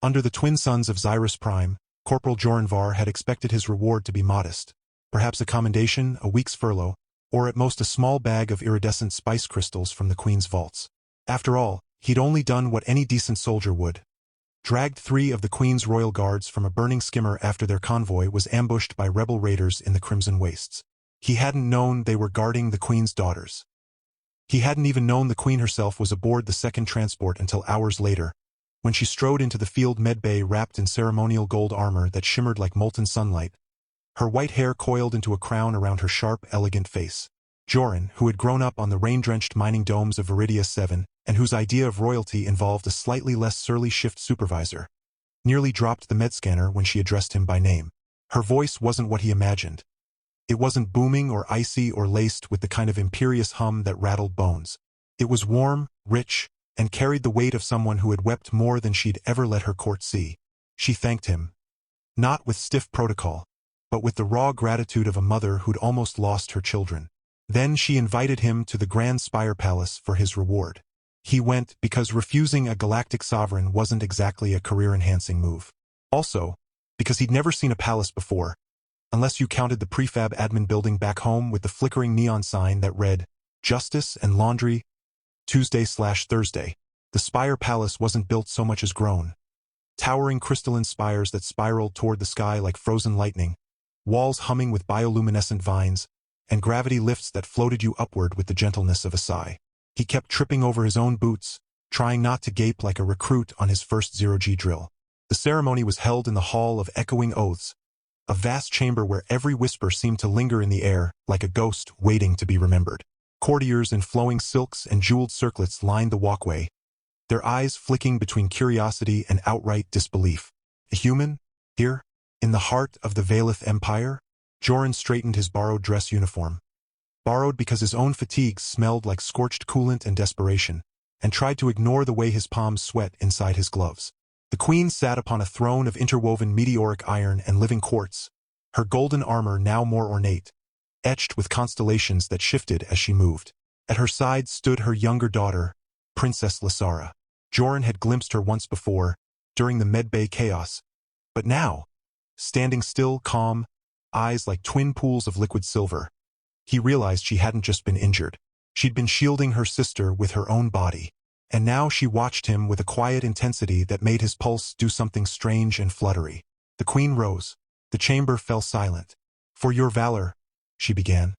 Under the twin suns of Xyrus Prime, Corporal Joranvar had expected his reward to be modest. Perhaps a commendation, a week's furlough, or at most a small bag of iridescent spice crystals from the Queen's vaults. After all, he'd only done what any decent soldier would. Dragged 3 of the Queen's royal guards from a burning skimmer after their convoy was ambushed by rebel raiders in the Crimson Wastes. He hadn't known they were guarding the Queen's daughters. He hadn't even known the Queen herself was aboard the second transport until hours later, when she strode into the field medbay wrapped in ceremonial gold armor that shimmered like molten sunlight, her white hair coiled into a crown around her sharp, elegant face. Joran, who had grown up on the rain-drenched mining domes of Viridia 7, and whose idea of royalty involved a slightly less surly shift supervisor, nearly dropped the med-scanner when she addressed him by name. Her voice wasn't what he imagined. It wasn't booming or icy or laced with the kind of imperious hum that rattled bones. It was warm, rich, and carried the weight of someone who had wept more than she'd ever let her court see. She thanked him. Not with stiff protocol, but with the raw gratitude of a mother who'd almost lost her children. Then she invited him to the Grand Spire Palace for his reward. He went because refusing a galactic sovereign wasn't exactly a career-enhancing move. Also, because he'd never seen a palace before, unless you counted the prefab admin building back home with the flickering neon sign that read, Justice and Laundry, Tuesday/Thursday. The Spire Palace wasn't built so much as grown. Towering crystalline spires that spiraled toward the sky like frozen lightning, walls humming with bioluminescent vines, and gravity lifts that floated you upward with the gentleness of a sigh. He kept tripping over his own boots, trying not to gape like a recruit on his first zero-G drill. The ceremony was held in the Hall of Echoing Oaths, a vast chamber where every whisper seemed to linger in the air like a ghost waiting to be remembered. Courtiers in flowing silks and jeweled circlets lined the walkway, their eyes flicking between curiosity and outright disbelief. A human? Here? In the heart of the Valeth Empire? Joran straightened his borrowed dress uniform. Borrowed because his own fatigues smelled like scorched coolant and desperation, and tried to ignore the way his palms sweat inside his gloves. The Queen sat upon a throne of interwoven meteoric iron and living quartz, her golden armor now more ornate, etched with constellations that shifted as she moved. At her side stood her younger daughter, Princess Lysara. Joran had glimpsed her once before, during the medbay chaos, but now, standing still, calm, eyes like twin pools of liquid silver, he realized she hadn't just been injured. She'd been shielding her sister with her own body, and now she watched him with a quiet intensity that made his pulse do something strange and fluttery. The Queen rose. The chamber fell silent. "For your valor," she began.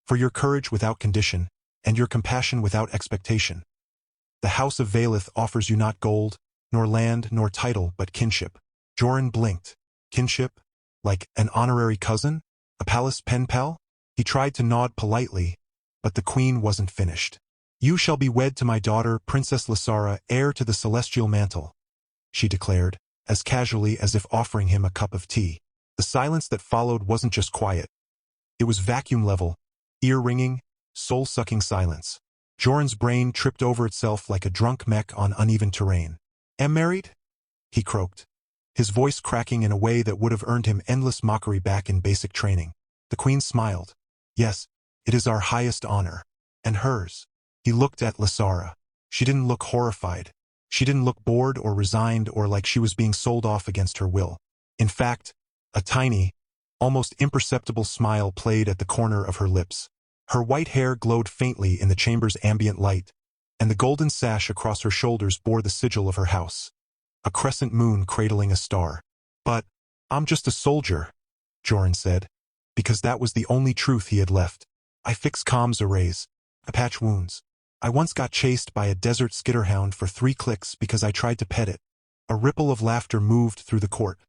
"For your courage without condition, and your compassion without expectation. The House of Valeth offers you not gold, nor land, nor title, but kinship." Joran blinked. Kinship? Like an honorary cousin? A palace pen pal? He tried to nod politely, but the Queen wasn't finished. "You shall be wed to my daughter, Princess Lysara, heir to the celestial mantle," she declared, as casually as if offering him a cup of tea. The silence that followed wasn't just quiet. It was vacuum-level, ear-ringing, soul-sucking silence. Joran's brain tripped over itself like a drunk mech on uneven terrain. "Am married?" he croaked, his voice cracking in a way that would have earned him endless mockery back in basic training. The Queen smiled. "Yes, it is our highest honor. And hers." He looked at Lysara. She didn't look horrified. She didn't look bored or resigned or like she was being sold off against her will. In fact, a tiny, almost imperceptible smile played at the corner of her lips. Her white hair glowed faintly in the chamber's ambient light, and the golden sash across her shoulders bore the sigil of her house, a crescent moon cradling a star. "But I'm just a soldier," Joran said, because that was the only truth he had left. "I fix comms arrays. I patch wounds. I once got chased by a desert skitterhound for 3 clicks because I tried to pet it." A ripple of laughter moved through the court.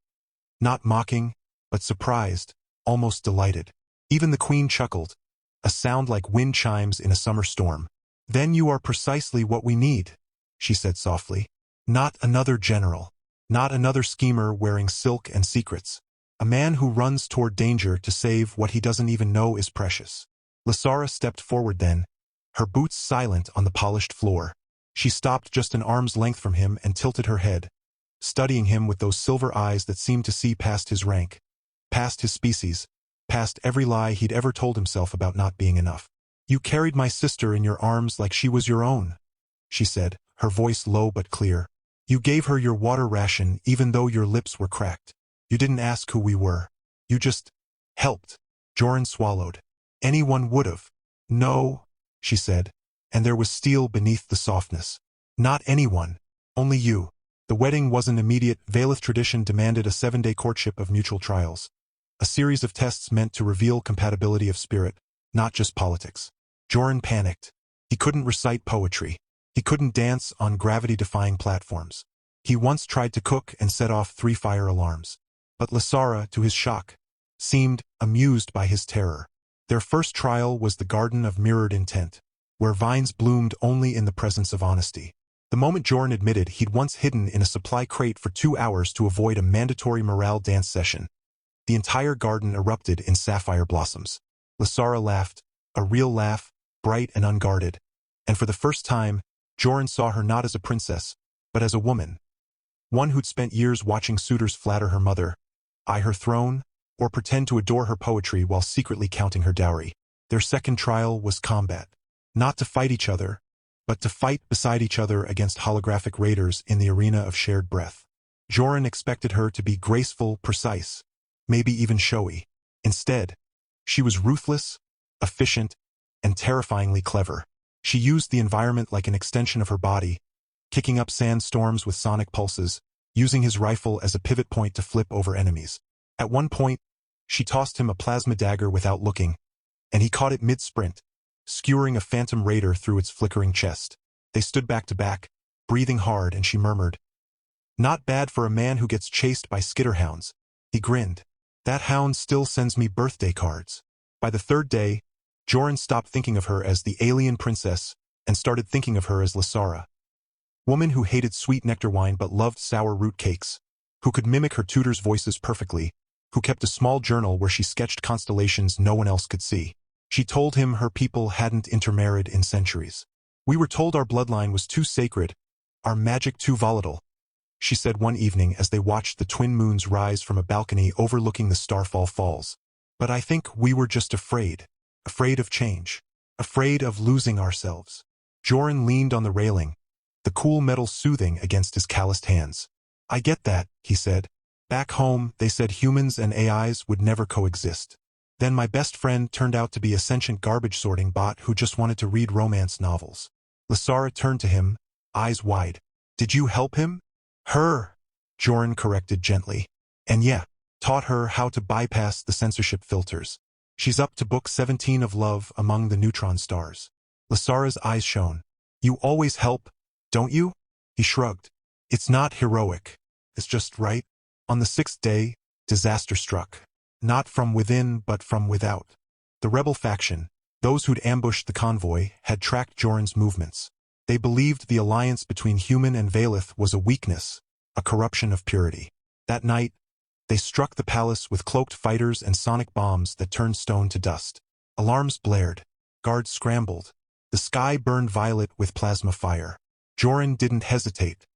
Not mocking, but surprised, almost delighted. Even the Queen chuckled, a sound like wind chimes in a summer storm. "Then you are precisely what we need," she said softly. "Not another general. Not another schemer wearing silk and secrets. A man who runs toward danger to save what he doesn't even know is precious." Lysara stepped forward then, her boots silent on the polished floor. She stopped just an arm's length from him and tilted her head, studying him with those silver eyes that seemed to see past his rank, past his species, past every lie he'd ever told himself about not being enough. "You carried my sister in your arms like she was your own," she said, her voice low but clear. You gave her your water ration even though your lips were cracked. You didn't ask who we were. You just helped. Joran swallowed. Anyone would've. No, she said, and there was steel beneath the softness. Not anyone. Only you. The wedding wasn't immediate. Valeth tradition demanded a 7-day courtship of mutual trials. A series of tests meant to reveal compatibility of spirit, not just politics. Joran panicked. He couldn't recite poetry. He couldn't dance on gravity-defying platforms. He once tried to cook and set off 3 fire alarms. But Lysara, to his shock, seemed amused by his terror. Their first trial was the Garden of Mirrored Intent, where vines bloomed only in the presence of honesty. The moment Joran admitted he'd once hidden in a supply crate for 2 hours to avoid a mandatory morale dance session, the entire garden erupted in sapphire blossoms. Lysara laughed, a real laugh, bright and unguarded, and for the first time, Joran saw her not as a princess, but as a woman. One who'd spent years watching suitors flatter her mother, eye her throne, or pretend to adore her poetry while secretly counting her dowry. Their second trial was combat. Not to fight each other, but to fight beside each other against holographic raiders in the arena of shared breath. Joran expected her to be graceful, precise, maybe even showy. Instead, she was ruthless, efficient, and terrifyingly clever. She used the environment like an extension of her body, kicking up sandstorms with sonic pulses, using his rifle as a pivot point to flip over enemies. At one point, she tossed him a plasma dagger without looking, and he caught it mid-sprint, skewering a phantom raider through its flickering chest. They stood back to back, breathing hard, and she murmured, "Not bad for a man who gets chased by skitterhounds." He grinned. "That hound still sends me birthday cards." By the third day, Joran stopped thinking of her as the alien princess and started thinking of her as Lysara. Woman who hated sweet nectar wine but loved sour root cakes, who could mimic her tutor's voices perfectly, who kept a small journal where she sketched constellations no one else could see. She told him her people hadn't intermarried in centuries. "We were told our bloodline was too sacred, our magic too volatile," she said one evening as they watched the twin moons rise from a balcony overlooking the Starfall Falls. "But I think we were just afraid of change, afraid of losing ourselves." Joran leaned on the railing, the cool metal soothing against his calloused hands. "I get that," he said. "Back home, they said humans and AIs would never coexist. Then my best friend turned out to be a sentient garbage sorting bot who just wanted to read romance novels." Lysara turned to him, eyes wide. "Did you help him?" "Her," Joran corrected gently. "And yeah, taught her how to bypass the censorship filters. She's up to book 17 of Love Among the Neutron Stars." Lysara's eyes shone. "You always help, don't you?" He shrugged. "It's not heroic. It's just right." On the 6th day, disaster struck. Not from within, but from without. The rebel faction, those who'd ambushed the convoy, had tracked Joran's movements. They believed the alliance between human and Valeth was a weakness, a corruption of purity. That night, they struck the palace with cloaked fighters and sonic bombs that turned stone to dust. Alarms blared. Guards scrambled. The sky burned violet with plasma fire. Joran didn't hesitate.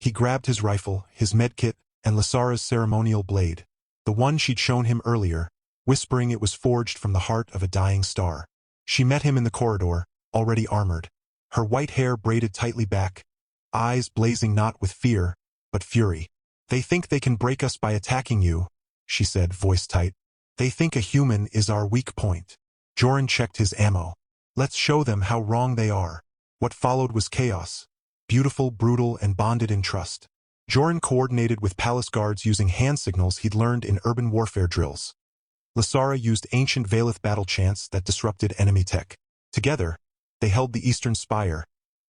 He grabbed his rifle, his medkit, and Lysara's ceremonial blade, the one she'd shown him earlier, whispering it was forged from the heart of a dying star. She met him in the corridor, already armored, her white hair braided tightly back, eyes blazing not with fear, but fury. "They think they can break us by attacking you," she said, voice tight. "They think a human is our weak point." Joran checked his ammo. "Let's show them how wrong they are." What followed was chaos, beautiful, brutal, and bonded in trust. Joran coordinated with palace guards using hand signals he'd learned in urban warfare drills. Lysara used ancient Valeth battle chants that disrupted enemy tech. Together, they held the eastern Spire,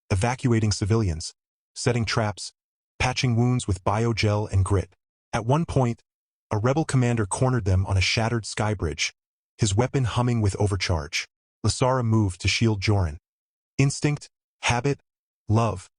evacuating civilians, setting traps, patching wounds with biogel and grit. At one point, a rebel commander cornered them on a shattered sky bridge, his weapon humming with overcharge. Lysara moved to shield Joran. Instinct, habit, love.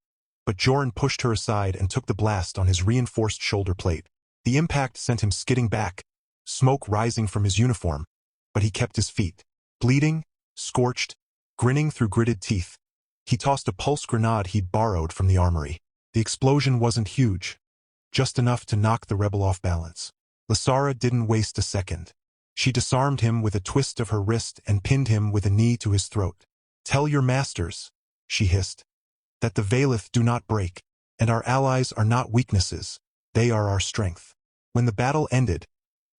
But Joran pushed her aside and took the blast on his reinforced shoulder plate. The impact sent him skidding back, smoke rising from his uniform, but he kept his feet. Bleeding, scorched, grinning through gritted teeth, he tossed a pulse grenade he'd borrowed from the armory. The explosion wasn't huge, just enough to knock the rebel off balance. Lysara didn't waste a second. She disarmed him with a twist of her wrist and pinned him with a knee to his throat. "Tell your masters," she hissed, "that the Valeth do not break." And our allies are not weaknesses, they are our strength. When the battle ended,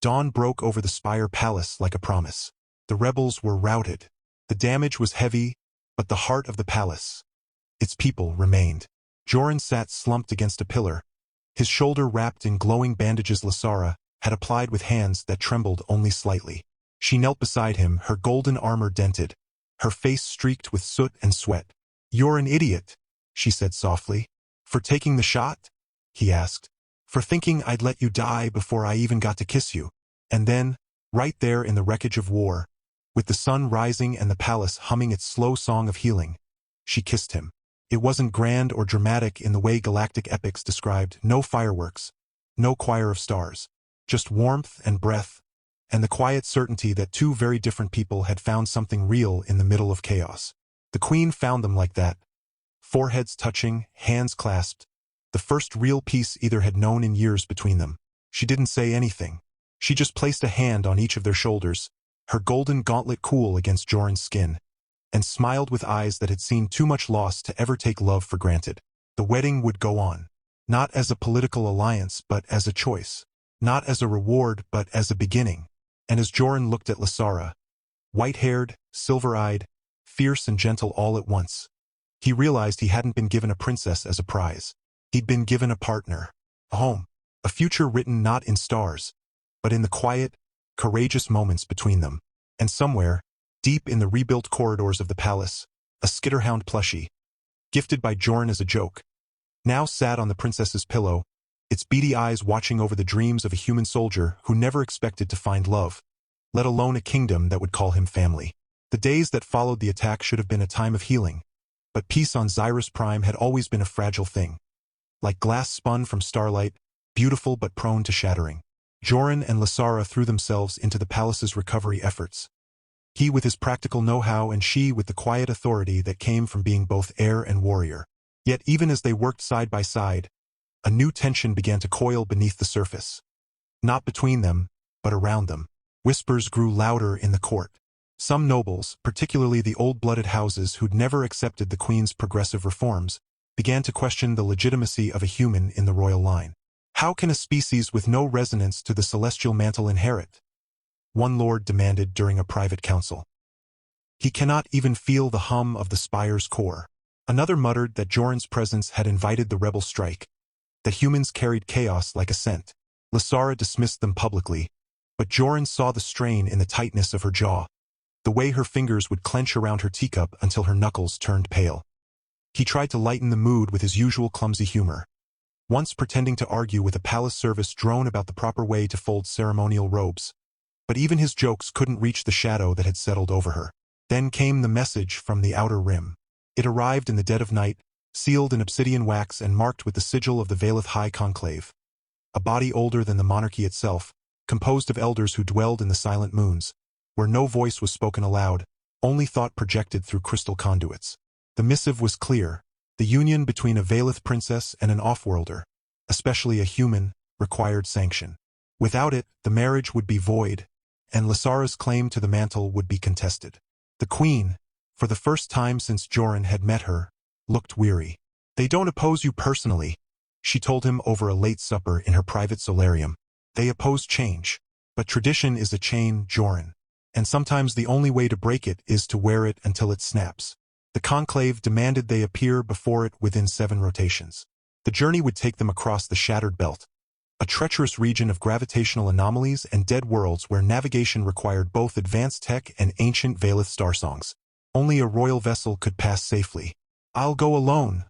dawn broke over the Spire palace like a promise. The rebels were routed. The damage was heavy, but the heart of the palace, its people, remained. Joran sat slumped against a pillar, his shoulder wrapped in glowing bandages Lysara had applied with hands that trembled only slightly. She knelt beside him, her golden armor dented, her face streaked with soot and sweat. "You're an idiot," she said softly. "For taking the shot?" he asked. "For thinking I'd let you die before I even got to kiss you." And then, right there in the wreckage of war, with the sun rising and the palace humming its slow song of healing, she kissed him. It wasn't grand or dramatic in the way galactic epics described, no fireworks, no choir of stars, just warmth and breath, and the quiet certainty that two very different people had found something real in the middle of chaos. The Queen found them like that, foreheads touching, hands clasped, the first real peace either had known in years between them. She didn't say anything. She just placed a hand on each of their shoulders, her golden gauntlet cool against Joran's skin, and smiled with eyes that had seen too much loss to ever take love for granted. The wedding would go on, not as a political alliance but as a choice, not as a reward but as a beginning. And as Joran looked at Lysara, white-haired, silver-eyed, fierce and gentle all at once, he realized he hadn't been given a princess as a prize. He'd been given a partner, a home, a future written not in stars, but in the quiet, courageous moments between them. And somewhere, deep in the rebuilt corridors of the palace, a skitterhound plushie, gifted by Joran as a joke, now sat on the princess's pillow, its beady eyes watching over the dreams of a human soldier who never expected to find love, let alone a kingdom that would call him family. The days that followed the attack should have been a time of healing, but peace on Xyrus Prime had always been a fragile thing. Like glass spun from starlight, beautiful but prone to shattering. Joran and Lysara threw themselves into the palace's recovery efforts. He with his practical know-how and she with the quiet authority that came from being both heir and warrior. Yet even as they worked side by side, a new tension began to coil beneath the surface. Not between them, but around them. Whispers grew louder in the court. Some nobles, particularly the old-blooded houses who'd never accepted the Queen's progressive reforms, began to question the legitimacy of a human in the royal line. How can a species with no resonance to the celestial mantle inherit? One lord demanded during a private council. He cannot even feel the hum of the Spire's core. Another muttered that Joran's presence had invited the rebel strike, that humans carried chaos like a scent. Lysara dismissed them publicly, but Joran saw the strain in the tightness of her jaw, the way her fingers would clench around her teacup until her knuckles turned pale. He tried to lighten the mood with his usual clumsy humor, once pretending to argue with a palace service drone about the proper way to fold ceremonial robes. But even his jokes couldn't reach the shadow that had settled over her. Then came the message from the Outer Rim. It arrived in the dead of night, sealed in obsidian wax and marked with the sigil of the Valeth High Conclave. A body older than the monarchy itself, composed of elders who dwelled in the silent moons, where no voice was spoken aloud, only thought projected through crystal conduits. The missive was clear. The union between a Valeth princess and an off-worlder, especially a human, required sanction. Without it, the marriage would be void, and Lysara's claim to the mantle would be contested. The Queen, for the first time since Joran had met her, looked weary. "They don't oppose you personally," she told him over a late supper in her private solarium. "They oppose change. But tradition is a chain, Joran, and sometimes the only way to break it is to wear it until it snaps." The Conclave demanded they appear before it within 7 rotations. The journey would take them across the Shattered Belt, a treacherous region of gravitational anomalies and dead worlds where navigation required both advanced tech and ancient Valeth star songs. Only a royal vessel could pass safely. "I'll go alone,"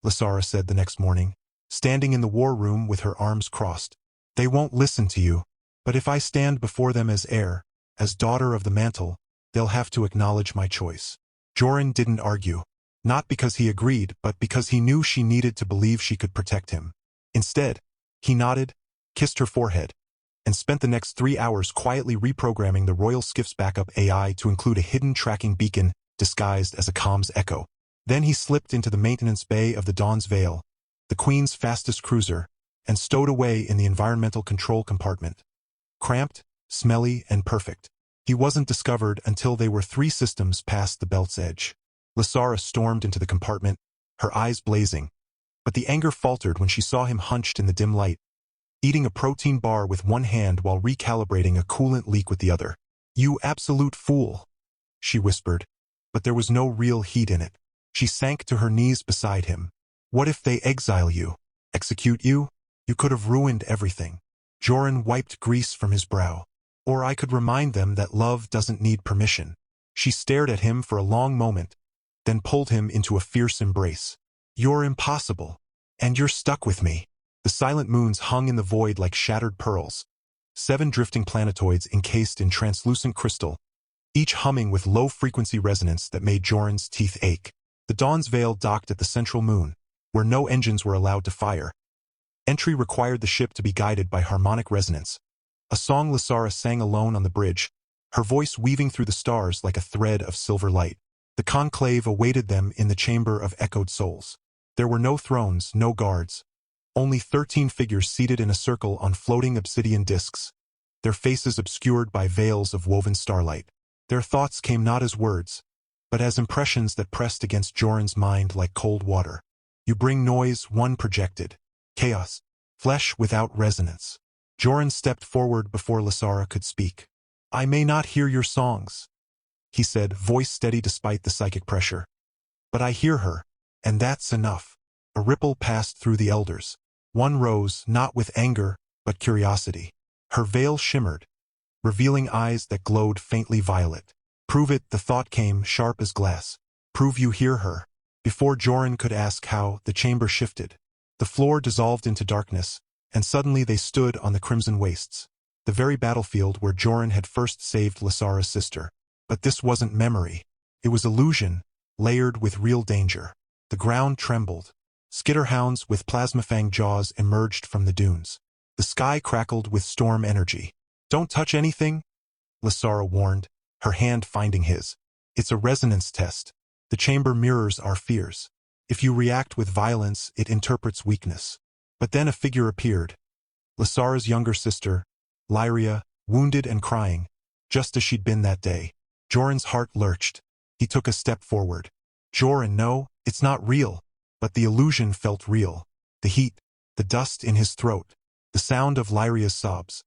Lysara said the next morning, standing in the war room with her arms crossed. "They won't listen to you, but if I stand before them as heir, as daughter of the mantle, they'll have to acknowledge my choice." Joran didn't argue, not because he agreed, but because he knew she needed to believe she could protect him. Instead, he nodded, kissed her forehead, and spent the next 3 hours quietly reprogramming the Royal Skiff's backup AI to include a hidden tracking beacon disguised as a comms echo. Then he slipped into the maintenance bay of the Dawn's Veil, the Queen's fastest cruiser, and stowed away in the environmental control compartment. Cramped, smelly, and perfect. He wasn't discovered until they were 3 systems past the belt's edge. Lysara stormed into the compartment, her eyes blazing, But the anger faltered when she saw him hunched in the dim light, eating a protein bar with one hand while recalibrating a coolant leak with the other. "You absolute fool," she whispered, but there was no real heat in it. She sank to her knees beside him. "What if they exile you? Execute you? You could have ruined everything." Joran wiped grease from his brow. "Or I could remind them that love doesn't need permission." She stared at him for a long moment, then pulled him into a fierce embrace. "You're impossible. And you're stuck with me." The silent moons hung in the void like shattered pearls, 7 drifting planetoids encased in translucent crystal, each humming with low-frequency resonance that made Joran's teeth ache. The Dawn's Veil docked at the central moon, where no engines were allowed to fire. Entry required the ship to be guided by harmonic resonance. A song Lysara sang alone on the bridge, her voice weaving through the stars like a thread of silver light. The Conclave awaited them in the Chamber of Echoed Souls. There were no thrones, no guards. Only 13 figures seated in a circle on floating obsidian discs, their faces obscured by veils of woven starlight. Their thoughts came not as words, but as impressions that pressed against Joran's mind like cold water. "You bring noise," one projected. "Chaos. Flesh without resonance." Joran stepped forward before Lysara could speak. "I may not hear your songs," he said, voice steady despite the psychic pressure. "But I hear her, and that's enough." A ripple passed through the elders. One rose, not with anger, but curiosity. Her veil shimmered, revealing eyes that glowed faintly violet. "Prove it," the thought came, sharp as glass. "Prove you hear her." Before Joran could ask how, the chamber shifted. The floor dissolved into darkness, and suddenly they stood on the crimson wastes, the very battlefield where Joran had first saved Lysara's sister. But this wasn't memory. It was illusion, layered with real danger. The ground trembled. Skitterhounds with plasmafang jaws emerged from the dunes. The sky crackled with storm energy. "Don't touch anything," Lysara warned, her hand finding his. "It's a resonance test. The chamber mirrors our fears. If you react with violence, it interprets weakness." But then a figure appeared. Lysara's younger sister, Lyria, wounded and crying, just as she'd been that day. Joran's heart lurched. He took a step forward. "Joran, no, it's not real." But the illusion felt real. The heat, the dust in his throat, the sound of Lyria's sobs.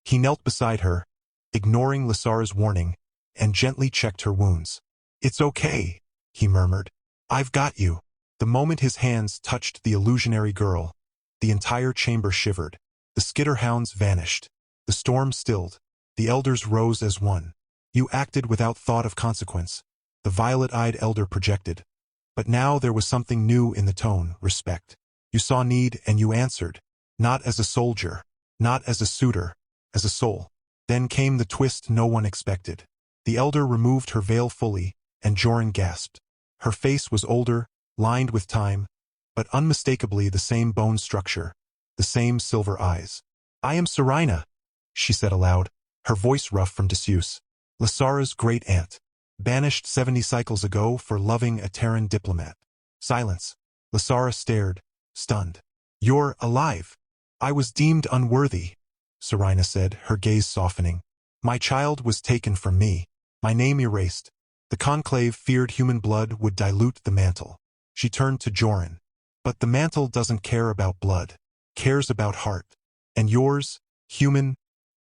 He knelt beside her, ignoring Lysara's warning, and gently checked her wounds. "It's okay," he murmured. "I've got you." The moment his hands touched the illusionary girl, the entire chamber shivered. The skitterhounds vanished. The storm stilled. The elders rose as one. "You acted without thought of consequence," the violet-eyed elder projected. But now there was something new in the tone, respect. "You saw need and you answered. Not as a soldier, not as a suitor, as a soul." Then came the twist no one expected. The elder removed her veil fully, and Joran gasped. Her face was older, lined with time, but unmistakably the same bone structure, the same silver eyes. "I am Serena," she said aloud, her voice rough from disuse. "Lysara's great-aunt. Banished 70 cycles ago for loving a Terran diplomat." Silence. Lysara stared, stunned. "You're alive." "I was deemed unworthy," Serena said, her gaze softening. "My child was taken from me. My name erased. The Conclave feared human blood would dilute the mantle." She turned to Joran. "But the mantle doesn't care about blood. Cares about heart. And yours, human,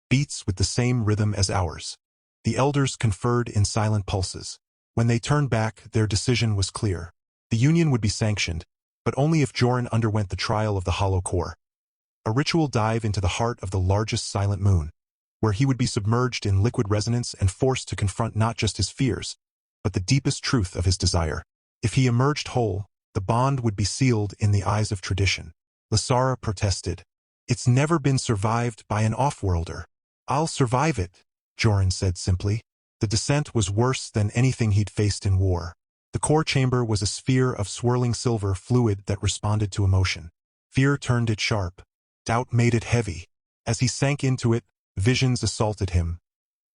beats with the same rhythm as ours." The elders conferred in silent pulses. When they turned back, their decision was clear. The union would be sanctioned, but only if Joran underwent the trial of the hollow core. A ritual dive into the heart of the largest silent moon, where he would be submerged in liquid resonance and forced to confront not just his fears, but the deepest truth of his desire. If he emerged whole, the bond would be sealed in the eyes of tradition. Lysara protested. "It's never been survived by an off-worlder." "I'll survive it," Joran said simply. The descent was worse than anything he'd faced in war. The core chamber was a sphere of swirling silver fluid that responded to emotion. Fear turned it sharp. Doubt made it heavy. As he sank into it, visions assaulted him.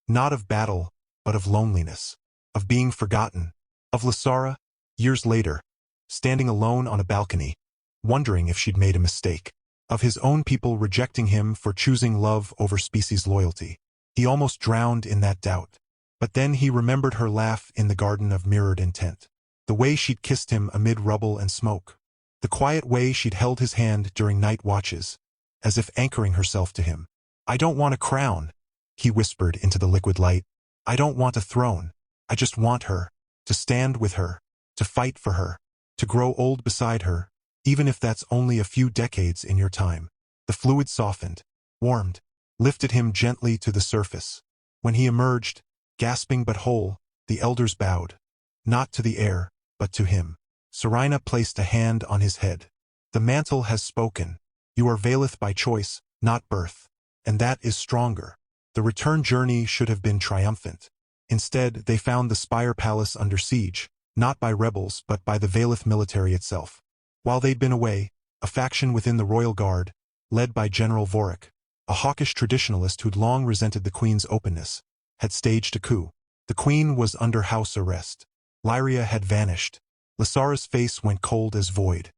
Not of battle, but of loneliness. Of being forgotten. Of Lysara, years later, standing alone on a balcony, wondering if she'd made a mistake. Of his own people rejecting him for choosing love over species loyalty. He almost drowned in that doubt. But then he remembered her laugh in the garden of mirrored intent. The way she'd kissed him amid rubble and smoke. the quiet way she'd held his hand during night watches, as if anchoring herself to him. "I don't want a crown," he whispered into the liquid light. "I don't want a throne. I just want her, to stand with her, to fight for her, to grow old beside her, even if that's only a few decades in your time." The fluid softened, warmed, lifted him gently to the surface. When he emerged, gasping but whole, the elders bowed, not to the air, but to him. Serena placed a hand on his head. "The mantle has spoken. You are Valeth by choice, not birth. And that is stronger." The return journey should have been triumphant. Instead, they found the Spire palace under siege, not by rebels but by the Valeth military itself. While they'd been away, a faction within the royal guard, led by General Vorik, a hawkish traditionalist who'd long resented the queen's openness, had staged a coup. The queen was under house arrest. Lyria had vanished. Lysara's face went cold as void.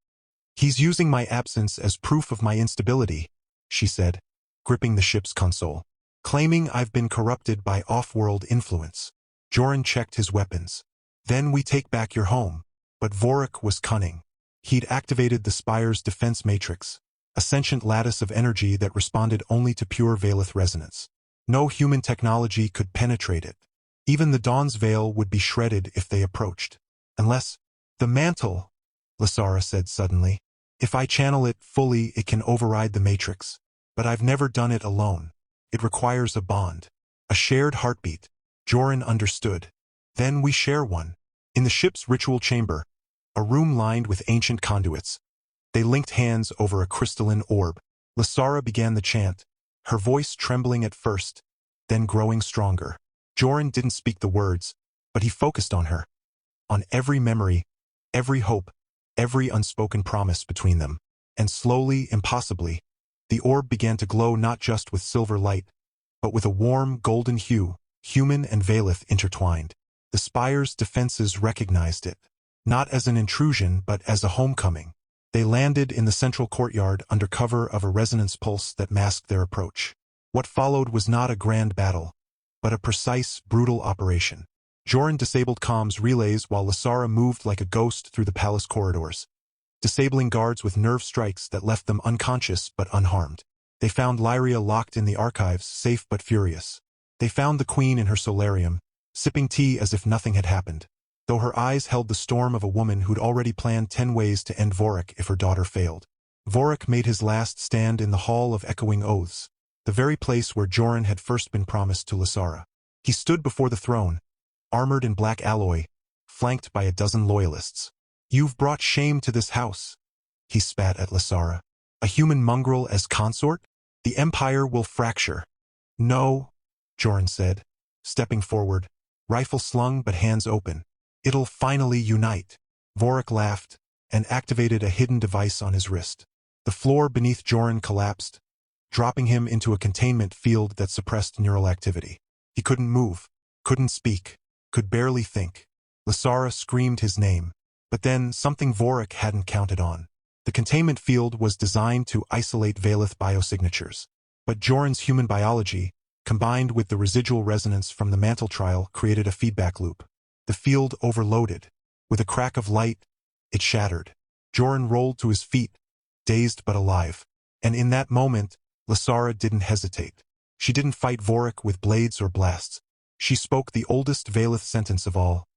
"He's using my absence as proof of my instability," she said, gripping the ship's console, "claiming I've been corrupted by off-world influence." Joran checked his weapons. "Then we take back your home." But Vorik was cunning. He'd activated the Spire's defense matrix, a sentient lattice of energy that responded only to pure Valeth resonance. No human technology could penetrate it. Even the Dawn's veil would be shredded if they approached. "Unless the mantle," Lysara said suddenly. "If I channel it fully, it can override the matrix. But I've never done it alone. It requires a bond. A shared heartbeat." Joran understood. "Then we share one." In the ship's ritual chamber, a room lined with ancient conduits, they linked hands over a crystalline orb. Lysara began the chant, her voice trembling at first, then growing stronger. Joran didn't speak the words, but he focused on her, on every memory, every hope, every unspoken promise between them. And slowly, impossibly, the orb began to glow not just with silver light, but with a warm, golden hue, human and Valeth intertwined. The Spire's defenses recognized it, not as an intrusion but as a homecoming. They landed in the central courtyard under cover of a resonance pulse that masked their approach. What followed was not a grand battle, but a precise, brutal operation. Joran disabled comms relays while Lysara moved like a ghost through the palace corridors, disabling guards with nerve strikes that left them unconscious but unharmed. They found Lyria locked in the archives, safe but furious. They found the queen in her solarium, sipping tea as if nothing had happened, though her eyes held the storm of a woman who'd already planned 10 ways to end Vorik if her daughter failed. Vorik made his last stand in the Hall of Echoing Oaths, the very place where Joran had first been promised to Lysara. He stood before the throne, armored in black alloy, flanked by a dozen loyalists. "You've brought shame to this house," he spat at Lysara. "A human mongrel as consort? The Empire will fracture." "No," Joran said, stepping forward, rifle slung but hands open. "It'll finally unite." Vorik laughed and activated a hidden device on his wrist. The floor beneath Joran collapsed, dropping him into a containment field that suppressed neural activity. He couldn't move, couldn't speak, could barely think. Lysara screamed his name, but then something Vorik hadn't counted on. The containment field was designed to isolate Valeth biosignatures, but Joran's human biology, combined with the residual resonance from the mantle trial, created a feedback loop. The field overloaded. With a crack of light, it shattered. Joran rolled to his feet, dazed but alive. And in that moment, Lysara didn't hesitate. She didn't fight Vorik with blades or blasts. She spoke the oldest Valeth sentence of all.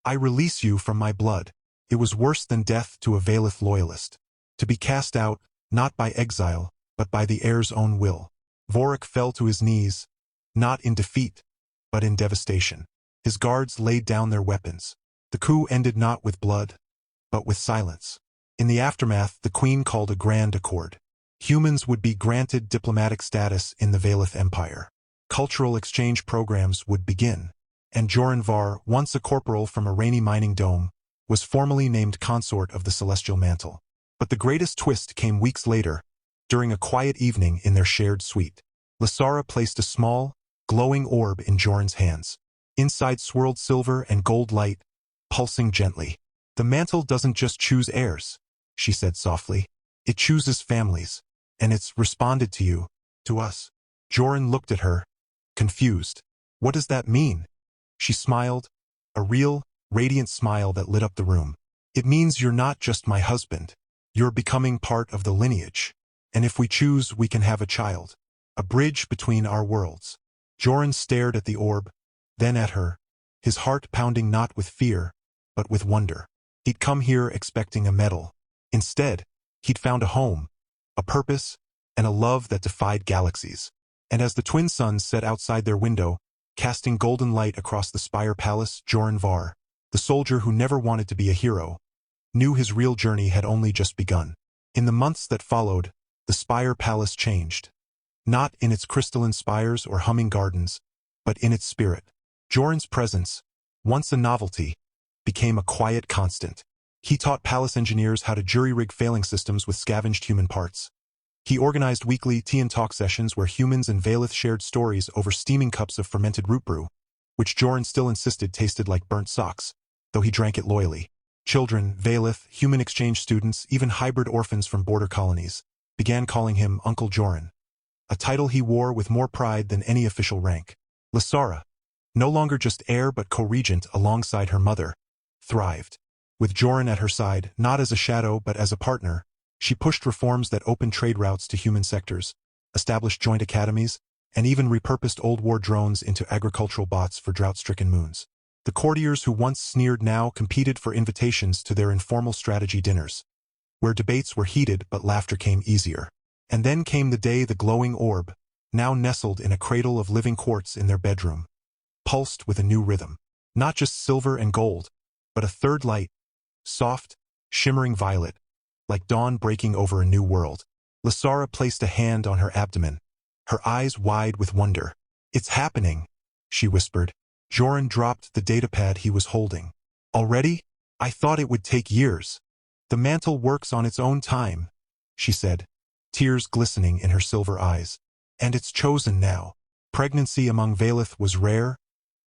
"I release you from my blood." It was worse than death to a Valeth loyalist. To be cast out, not by exile, but by the heir's own will. Vorik fell to his knees, not in defeat, but in devastation. His guards laid down their weapons. The coup ended not with blood, but with silence. In the aftermath, the queen called a grand accord. Humans would be granted diplomatic status in the Valeth Empire. Cultural exchange programs would begin, and Joran Var, once a corporal from a rainy mining dome, was formally named consort of the Celestial Mantle. But the greatest twist came weeks later, during a quiet evening in their shared suite. Lysara placed a small, glowing orb in Joran's hands. Inside swirled silver and gold light, pulsing gently. "The mantle doesn't just choose heirs," she said softly. "It chooses families, and it's responded to you, to us." Joran looked at her, confused. "What does that mean?" She smiled, a real, radiant smile that lit up the room. "It means you're not just my husband. You're becoming part of the lineage. And if we choose, we can have a child. A bridge between our worlds. Joran stared at the orb, then at her, his heart pounding not with fear, but with wonder. He'd come here expecting a medal. Instead, he'd found a home, a purpose, and a love that defied galaxies. And as the twin suns set outside their window, casting golden light across the Spire palace, Joran Var, the soldier who never wanted to be a hero, knew his real journey had only just begun. In the months that followed, the Spire palace changed. Not in its crystalline spires or humming gardens, but in its spirit. Joran's presence, once a novelty, became a quiet constant. He taught palace engineers how to jury-rig failing systems with scavenged human parts. He organized weekly tea and talk sessions where humans and Valeth shared stories over steaming cups of fermented root brew, which Joran still insisted tasted like burnt socks, though he drank it loyally. Children, Valeth, human exchange students, even hybrid orphans from border colonies, began calling him Uncle Joran, a title he wore with more pride than any official rank. Lysara, no longer just heir but co-regent alongside her mother, thrived. With Joran at her side, not as a shadow but as a partner, she pushed reforms that opened trade routes to human sectors, established joint academies, and even repurposed old war drones into agricultural bots for drought-stricken moons. The courtiers who once sneered now competed for invitations to their informal strategy dinners, where debates were heated but laughter came easier. And then came the day the glowing orb, now nestled in a cradle of living quartz in their bedroom, pulsed with a new rhythm. Not just silver and gold, but a third light, soft, shimmering violet, like dawn breaking over a new world. Lysara placed a hand on her abdomen, her eyes wide with wonder. "It's happening," she whispered. Joran dropped the datapad he was holding. "Already? I thought it would take years." "The mantle works on its own time," she said, tears glistening in her silver eyes. "And it's chosen now." Pregnancy among Valeth was rare,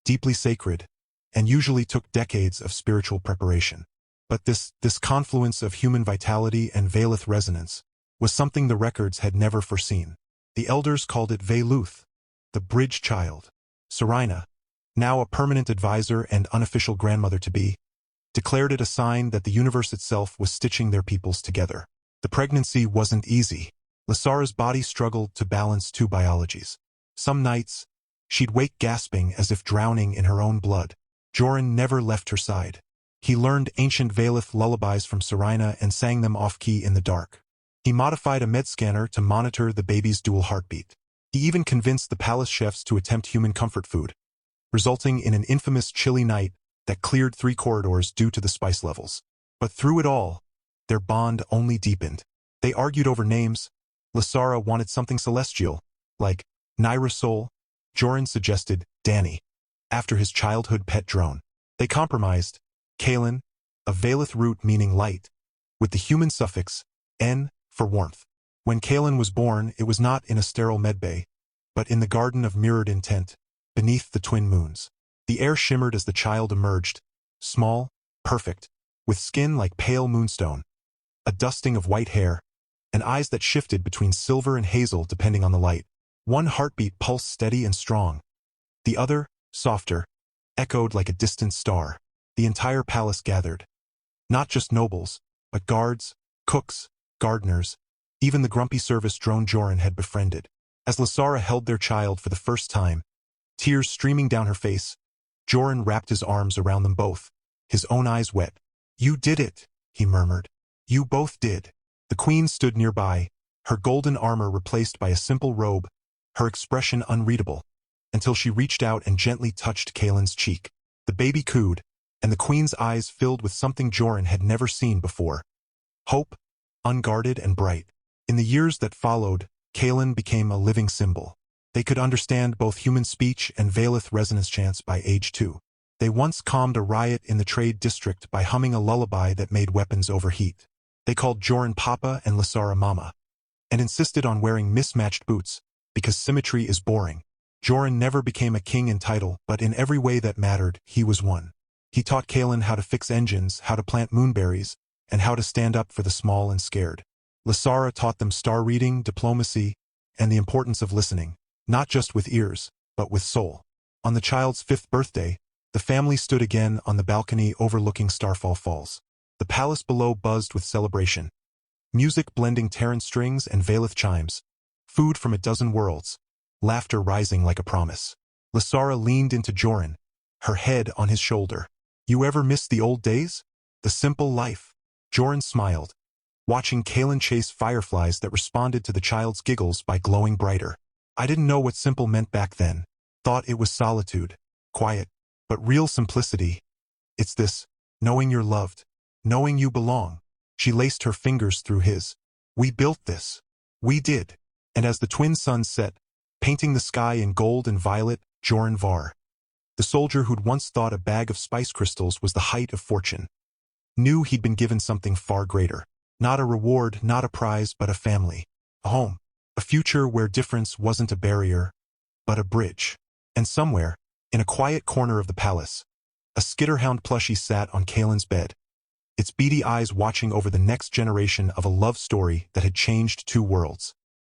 deeply sacred, and usually took decades of spiritual preparation. But this confluence of human vitality and Valeth resonance was something the records had never foreseen. The elders called it Veluth, the bridge child. Serena, now a permanent advisor and unofficial grandmother-to-be, declared it a sign that the universe itself was stitching their peoples together. The pregnancy wasn't easy. Lysara's body struggled to balance two biologies. Some nights, she'd wake gasping as if drowning in her own blood. Joran never left her side. He learned ancient Valeth lullabies from Serena and sang them off-key in the dark. He modified a med scanner to monitor the baby's dual heartbeat. He even convinced the palace chefs to attempt human comfort food, resulting in an infamous chilly night that cleared 3 corridors due to the spice levels. But through it all, their bond only deepened. They argued over names. Lysara wanted something celestial, like Naira Sol. Joran suggested Danny, after his childhood pet drone. They compromised, Quelling, a Valeth root meaning light, with the human suffix N for warmth. When Quelling was born, it was not in a sterile medbay, but in the garden of mirrored intent, beneath the twin moons. The air shimmered as the child emerged, small, perfect, with skin like pale moonstone, a dusting of white hair, and eyes that shifted between silver and hazel depending on the light. One heartbeat pulsed steady and strong. The other, softer, echoed like a distant star. The entire palace gathered. Not just nobles, but guards, cooks, gardeners, even the grumpy service drone Joran had befriended. As Lysara held their child for the first time, tears streaming down her face, Joran wrapped his arms around them both, his own eyes wet. "You did it," he murmured. "You both did." The queen stood nearby, her golden armor replaced by a simple robe, her expression unreadable, until she reached out and gently touched Quelling's cheek. The baby cooed, and the queen's eyes filled with something Joran had never seen before. Hope, unguarded and bright. In the years that followed, Quelling became a living symbol. They could understand both human speech and Valeth resonance chants by age 2. They once calmed a riot in the trade district by humming a lullaby that made weapons overheat. They called Joran Papa and Lysara Mama, and insisted on wearing mismatched boots, because symmetry is boring. Joran never became a king in title, but in every way that mattered, he was one. He taught Quelling how to fix engines, how to plant moonberries, and how to stand up for the small and scared. Lysara taught them star reading, diplomacy, and the importance of listening, not just with ears, but with soul. On the child's 5th birthday, the family stood again on the balcony overlooking Starfall Falls. The palace below buzzed with celebration. Music blending Terran strings and Valeth chimes. Food from a dozen worlds. Laughter rising like a promise. Lysara leaned into Joran, her head on his shoulder. You ever miss the old days? The simple life? Joran smiled, watching Quelling chase fireflies that responded to the child's giggles by glowing brighter. I didn't know what simple meant back then. Thought it was solitude, quiet, but real simplicity. It's this, knowing you're loved, knowing you belong. She laced her fingers through his. We built this. We did. And as the twin suns set, painting the sky in gold and violet, Joran Var, the soldier who'd once thought a bag of spice crystals was the height of fortune, knew he'd been given something far greater. Not a reward, not a prize, but a family. A home. A future where difference wasn't a barrier, but a bridge. And somewhere, in a quiet corner of the palace, a skitterhound plushie sat on Kalen's bed, its beady eyes watching over the next generation of a love story that had changed two worlds.